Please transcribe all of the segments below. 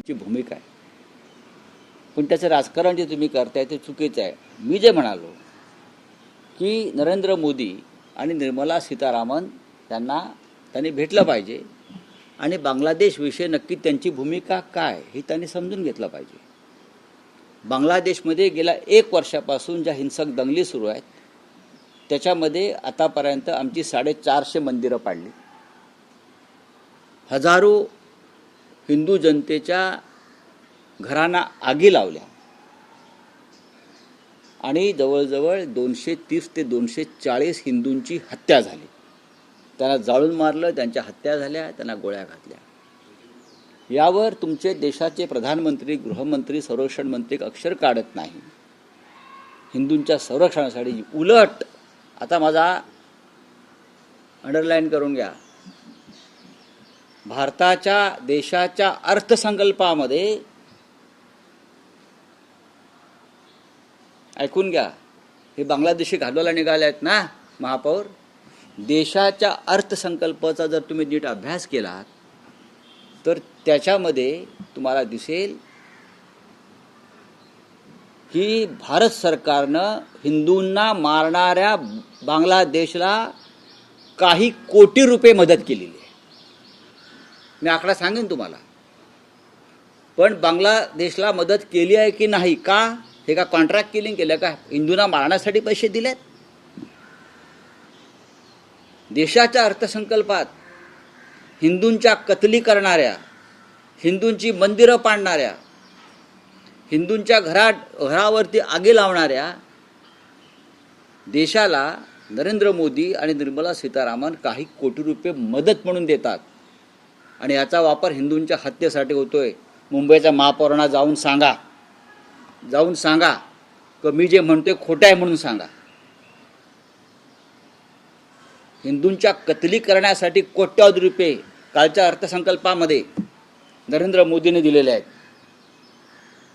ची भूमिका आहे, पण त्याचं राजकारण जे तुम्ही करताय ते चुकीचं आहे. मी जे म्हणालो की नरेंद्र मोदी आणि निर्मला सीतारामन त्यांनी भेटलं पाहिजे आणि बांगलादेशविषयी नक्की त्यांची भूमिका काय हे त्यांनी समजून घेतलं पाहिजे. बांगलादेशमध्ये गेल्या 1 वर्षापासून ज्या हिंसक दंगली सुरू आहेत त्याच्यामध्ये आतापर्यंत आमची 450 मंदिरं पाडली, हजारो हिंदू जनतेच्या घरांना आगी लावल्या आणि जवळजवळ 230 ते 240 हिंदूंची हत्या झाली. त्यांना जाळून मारलं, त्यांच्या हत्या झाल्या, त्यांना गोळ्या घातल्या. यावर तुमचे देशाचे प्रधानमंत्री, गृहमंत्री, संरक्षण मंत्री अक्षर काढत नाही हिंदूंच्या संरक्षणासाठी. उलट आता माझा अंडरलाईन करून घ्या, भारताच्या देशाच्या अर्थसंकल्पामध्ये ऐकून घ्या, हे बांगलादेशी घालवायला निघाले आहेत ना महापौर, देशाच्या अर्थसंकल्पाचा जर तुम्ही नीट अभ्यास केला तर त्याच्यामध्ये तुम्हाला दिसेल की भारत सरकारनं हिंदूंना मारणाऱ्या बांगलादेशला काही कोटी रुपये मदत केलेली आहे. मी आकडा सांगेन तुम्हाला, पण बांगलादेशला मदत केली आहे की नाही, का हे का कॉन्ट्रॅक्ट किलिंग केलं का, हिंदूंना मारण्यासाठी पैसे दिलेत? देशाच्या अर्थसंकल्पात हिंदूंच्या कत्ली करणाऱ्या, हिंदूंची मंदिरं पाडणाऱ्या, हिंदूंच्या घरावरती आगी लावणाऱ्या देशाला नरेंद्र मोदी आणि निर्मला सीतारामन काही कोटी रुपये मदत म्हणून देतात आणि याचा वापर हिंदूंच्या हत्येसाठी होतोय. मुंबईच्या महापौरांना जाऊन सांगा की मी जे म्हणतोय खोटं आहे म्हणून सांगा. हिंदूंच्या कत्ली करण्यासाठी कोट्यावधी रुपये कालच्या अर्थसंकल्पामध्ये नरेंद्र मोदींनी दिलेले आहेत.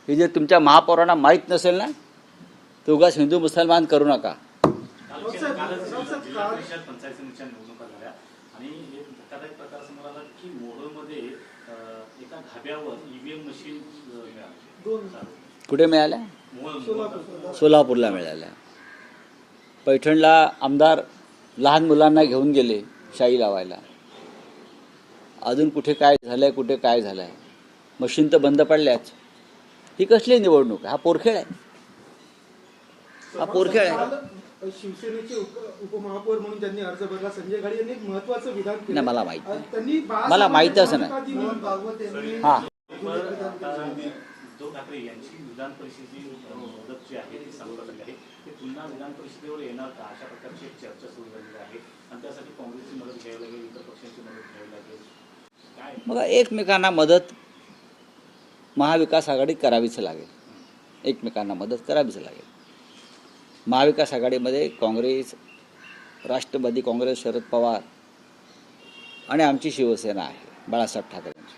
हे जर तुमच्या महापौरांना माहीत नसेल ना तर उगाच हिंदू मुसलमान करू नका. कुठे मिळाल्या? सोलापूरला मिळाल्या. पैठणला आमदार लहान मुलांना घेऊन गेले शाई लावायला. अजून कुठे काय झालंय, कुठे काय झालंय, मशीन तर बंद पडल्याच. ही कसली निवडणूक आहे? हा पोरखेळ आहे, हा पोरखेळ आहे. शिवसेनेचे उपमहापौर म्हणून ज्यांनी अर्ज भरला संजय गाडी यांनी एक महत्त्वाचं विधान केलं. नाही, मला माहितच नाही. हा, उद्धव ठाकरे यांची विधान परिषदेची मुदत जी आहे ती संपलेली आहे, ते पुन्हा विधान परिषदेवर येणार का, अशा प्रकारची एक चर्चा सुरू झालेली आहे आणि त्यासाठी काँग्रेसची मदत घ्यावी लागेल, इतर पक्षांची मदत घ्यावी लागेल. काय बघा, एकमेकांना मदत महाविकास आघाडी करावीच लागेल, एकमेकांना मदत करावीच लागेल. महाविकास आघाडीमध्ये काँग्रेस, राष्ट्रवादी काँग्रेस, शरद पवार आणि आमची शिवसेना आहे बाळासाहेब ठाकरेंची.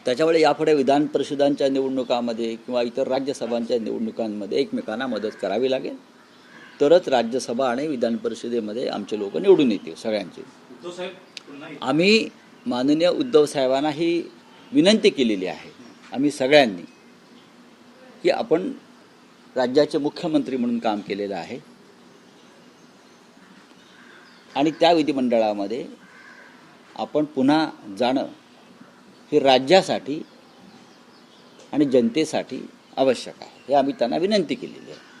त्याच्यामुळे यापुढे विधान परिषदांच्या निवडणुकांमध्ये किंवा इतर राज्यसभांच्या निवडणुकांमध्ये एकमेकांना मदत करावी लागेल, तरच राज्यसभा आणि विधान परिषदेमध्ये आमचे लोक निवडून येतील सगळ्यांचे. आम्ही माननीय उद्धव साहेबांना ही विनंती केलेली आहे, आम्ही सगळ्यांनी, की आपण राज्याचे मुख्यमंत्री म्हणून काम केलेलं आहे आणि त्या विधिमंडळामध्ये आपण पुन्हा जाणं हे राज्यासाठी आणि जनतेसाठी आवश्यक आहे, हे आम्ही त्यांना विनंती केलेली आहे.